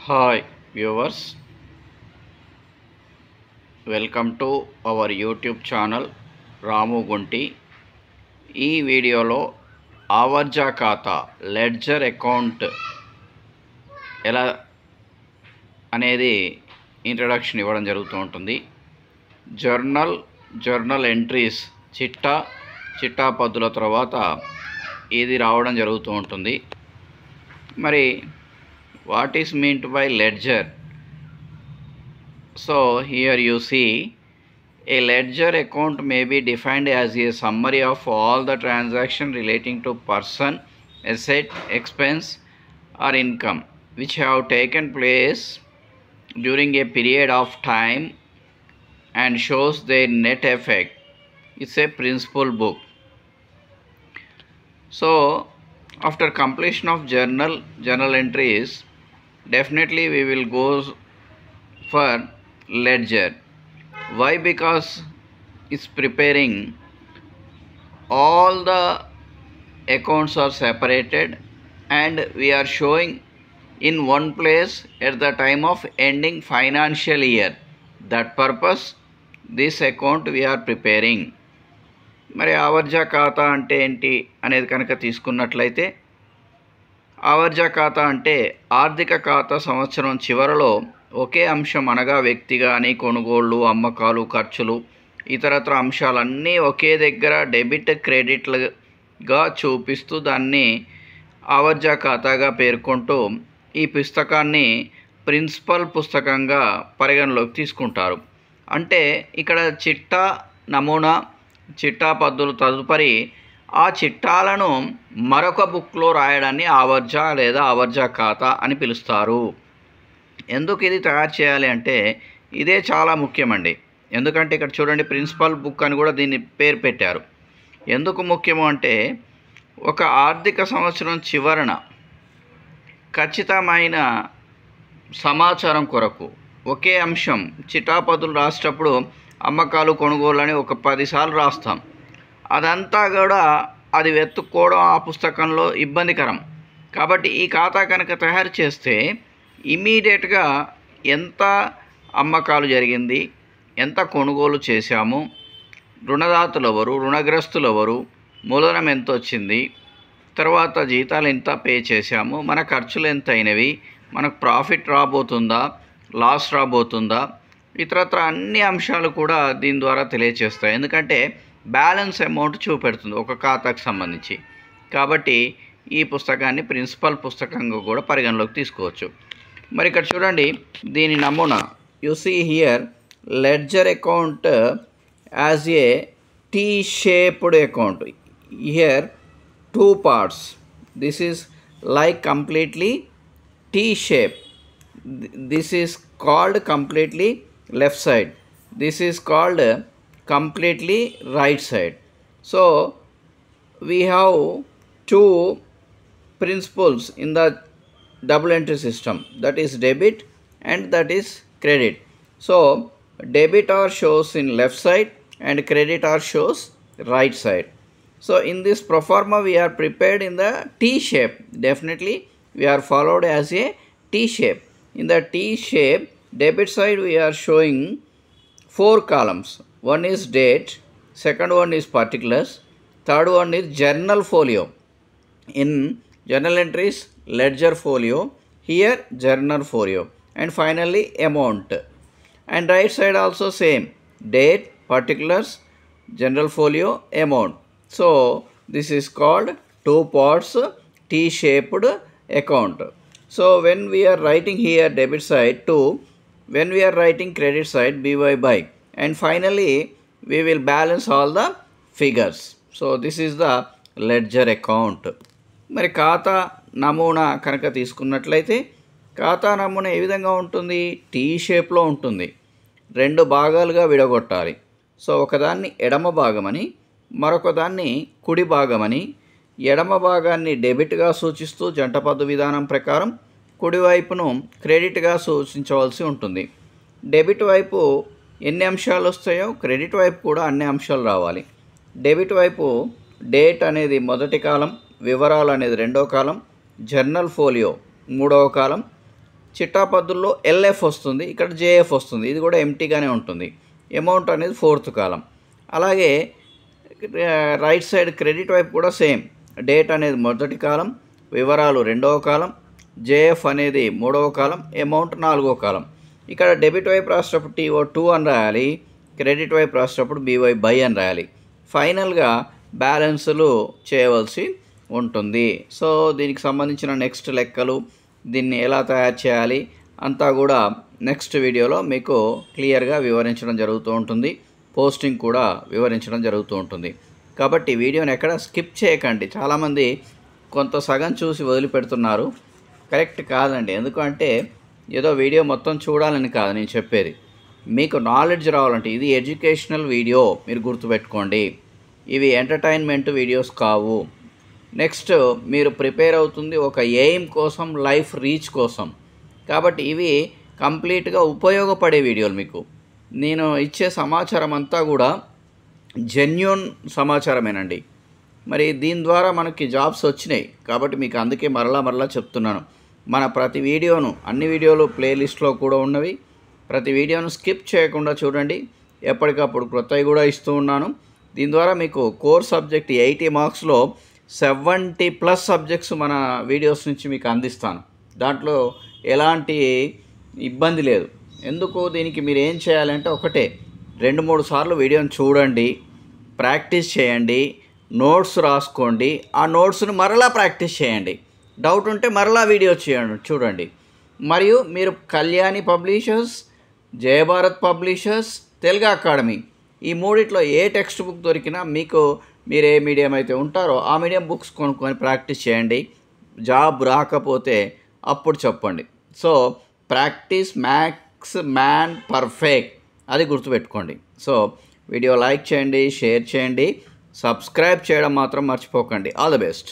Hi viewers, welcome to our YouTube channel Ramu Gunti. ఈ వీడియోలో ఆవర్జా ఖాతా లెడ్జర్ అకౌంట్ ఎలా అనేది ఇంట్రడక్షన్ ఇవ్వడం జరుగుతూ ఉంటుంది. జర్నల్ ఎంట్రీస్ చిట్టా పద్దుల తర్వాత ఇది రావడం జరుగుతూ ఉంటుంది. మరి what is meant by ledger? So here you see a ledger account may be defined as a summary of all the transactions relating to person, asset, expense or income which have taken place during a period of time and shows their net effect. It's a principal book. So after completion of journal entries, definitely we will go for ledger. Why? Because it's preparing all the accounts are separated and we are showing in one place at the time of ending financial year. That purpose this account we are preparing. మరి ఆవర్జా ఖాతా అంటే ఏంటి అనేది కనుక తీసుకున్నట్లయితే, ఆవర్జా ఖాతా అంటే ఆర్థిక ఖాతా సంవత్సరం చివరలో ఒకే అంశం అనగా వ్యక్తి కానీ కొనుగోళ్ళు, అమ్మకాలు, ఖర్చులు, ఇతరత్ర అంశాలన్నీ ఒకే దగ్గర డెబిట్ క్రెడిట్లుగా చూపిస్తూ దాన్ని ఆవర్జా ఖాతాగా పేర్కొంటూ ఈ పుస్తకాన్ని ప్రిన్సిపల్ పుస్తకంగా పరిగణలోకి తీసుకుంటారు. అంటే ఇక్కడ చిట్టా నమూనా, చిట్టా పద్దులు తదుపరి ఆ చిట్టాలను మరొక బుక్లో రాయడాన్ని ఆవర్జా లేదా ఆవర్జా ఖాతా అని పిలుస్తారు. ఎందుకు ఇది తయారు చేయాలి అంటే ఇదే చాలా ముఖ్యమండి. ఎందుకంటే ఇక్కడ చూడండి, ప్రిన్సిపల్ బుక్ అని కూడా దీన్ని పేరు పెట్టారు. ఎందుకు ముఖ్యము అంటే ఒక ఆర్థిక సంవత్సరం చివరన ఖచ్చితమైన సమాచారం కొరకు ఒకే అంశం చిట్టాపద్దులు రాసేటప్పుడు అమ్మకాలు, కొనుగోలు అని ఒక 10 సార్లు రాస్తాం. అదంతా కూడా అది వెతుక్కోవడం ఆ పుస్తకంలో ఇబ్బందికరం. కాబట్టి ఈ ఖాతా కనుక తయారు చేస్తే ఇమీడియట్గా ఎంత అమ్మకాలు జరిగింది, ఎంత కొనుగోలు చేశాము, రుణదాతలు ఎవరు, రుణగ్రస్తులు ఎవరు, మూలధనం ఎంత వచ్చింది, తర్వాత జీతాలు ఎంత పే చేశాము, మన ఖర్చులు ఎంత అయినవి, మనకు ప్రాఫిట్ రాబోతుందా, లాస్ రాబోతుందా, ఇతరత్ర అన్ని అంశాలు కూడా దీని ద్వారా తెలియచేస్తాయి. ఎందుకంటే బ్యాలెన్స్ అమౌంట్ చూపెడుతుంది ఒక ఖాతాకు సంబంధించి. కాబట్టి ఈ పుస్తకాన్ని ప్రిన్సిపల్ పుస్తకంగా కూడా పరిగణలోకి తీసుకోవచ్చు. మరి ఇక్కడ చూడండి, దీని నమూనా you see here ledger account as a T shaped account. Here 2 parts. This is like completely T shape. This is called completely left side. This is called completely right side. So we have 2 principles in the double entry system, that is debit and that is credit. So debit or shows in left side and credit or shows right side. So in this pro forma we are prepared in the T shape. Definitely we are followed as a T shape. In the T shape, debit side we are showing 4 columns. One is date, second one is particulars, third one is journal folio. In journal entries, ledger folio, here journal folio, and finally amount. And right side also same, date, particulars, journal folio, amount. So this is called 2 parts T-shaped account. So when we are writing here debit side to, when we are writing credit side by, and finally we will balance all the figures. So this is the ledger account. మరి ఖాతా నమూనా కనుక తీసుకున్నట్లయితే ఖాతా నమూనా ఏ విధంగా ఉంటుంది? Tea షేప్లో ఉంటుంది. 2 భాగాలుగా విడగొట్టాలి. సో ఒకదాన్ని ఎడమ భాగమని, మరొక దాన్ని కుడి భాగమని, ఎడమ భాగాన్ని డెబిట్గా సూచిస్తూ జంటపద్దు విధానం ప్రకారం కుడివైపును క్రెడిట్గా సూచించవలసి ఉంటుంది. డెబిట్ వైపు ఎన్ని అంశాలు వస్తాయో క్రెడిట్ వైపు కూడా అన్ని అంశాలు రావాలి. డెబిట్ వైపు డేట్ అనేది మొదటి కాలం, వివరాలు అనేది రెండో కాలం, జర్నల్ ఫోలియో మూడవ కాలం, చిట్టాపద్దుల్లో ఎల్ఎఫ్ వస్తుంది, ఇక్కడ జేఎఫ్ వస్తుంది. ఇది కూడా ఎంటీగానే ఉంటుంది. అమౌంట్ అనేది 4th కాలం. అలాగే రైట్ సైడ్ క్రెడిట్ వైపు కూడా సేమ్. డేట్ అనేది 1వ కాలం, వివరాలు 2వ కాలం, జేఎఫ్ అనేది 3వ కాలం, అమౌంట్ 4వ కాలం. ఇక్కడ డెబిట్ వైపు రాసేటప్పుడు TO2 అని రాయాలి, క్రెడిట్ వైపు రాసేటప్పుడు BY బై అని రాయాలి. ఫైనల్గా బ్యాలెన్సులు చేయవలసి ఉంటుంది. సో దీనికి సంబంధించిన నెక్స్ట్ లెక్కలు, దీన్ని ఎలా తయారు చేయాలి అంతా కూడా నెక్స్ట్ వీడియోలో మీకు క్లియర్గా వివరించడం జరుగుతూ ఉంటుంది. పోస్టింగ్ కూడా వివరించడం జరుగుతూ ఉంటుంది. కాబట్టి వీడియోని ఎక్కడ స్కిప్ చేయకండి. చాలామంది కొంత సగం చూసి వదిలిపెడుతున్నారు. కరెక్ట్ కాదండి. ఎందుకంటే ఏదో వీడియో మొత్తం చూడాలని కాదు నేను చెప్పేది. మీకు నాలెడ్జ్ రావాలంటే ఇది ఎడ్యుకేషనల్ వీడియో, మీరు గుర్తుపెట్టుకోండి. ఇవి ఎంటర్టైన్మెంట్ వీడియోస్ కావు. నెక్స్ట్ మీరు ప్రిపేర్ అవుతుంది ఒక ఎయిమ్ కోసం, లైఫ్ రీచ్ కోసం. కాబట్టి ఇవి కంప్లీట్గా ఉపయోగపడే వీడియోలు. మీకు నేను ఇచ్చే సమాచారం అంతా కూడా జెన్యూన్ సమాచారమేనండి. మరి దీని ద్వారా మనకి జాబ్స్ వచ్చినాయి కాబట్టి మీకు అందుకే మరలా చెప్తున్నాను. మన ప్రతి వీడియోను, అన్ని వీడియోలు ప్లేలిస్ట్లో కూడా ఉన్నవి. ప్రతి వీడియోను స్కిప్ చేయకుండా చూడండి. ఎప్పటికప్పుడు కొత్తవి కూడా ఇస్తూ ఉన్నాను. దీని ద్వారా మీకు కోర్ సబ్జెక్ట్ 80 మార్క్స్లో 70+ సబ్జెక్ట్స్ మన వీడియోస్ నుంచి మీకు అందిస్తాను. దాంట్లో ఎలాంటి ఇబ్బంది లేదు. ఎందుకు దీనికి మీరు ఏం చేయాలంటే ఒకటే, 2-3 సార్లు వీడియోని చూడండి, ప్రాక్టీస్ చేయండి, నోట్స్ రాసుకోండి. ఆ నోట్స్ను మరలా ప్రాక్టీస్ చేయండి. డౌట్ ఉంటే మరలా వీడియో చూడండి. మరియు మీరు Kalyani publishers, Jayabharat publishers, Telugu academy ఈ మూడిట్లో ఏ టెక్స్ట్ బుక్ దొరికినా మీరు ఏ మీడియం అయితే ఉంటారో ఆ మీడియం బుక్స్ కొనుక్కొని ప్రాక్టీస్ చేయండి. జాబ్ రాకపోతే అప్పుడు చెప్పండి. So practice max man perfect, అది గుర్తుపెట్టుకోండి. సో వీడియో లైక్ చేయండి, షేర్ చేయండి, సబ్స్క్రైబ్ చేయడం మాత్రం మర్చిపోకండి. All the best.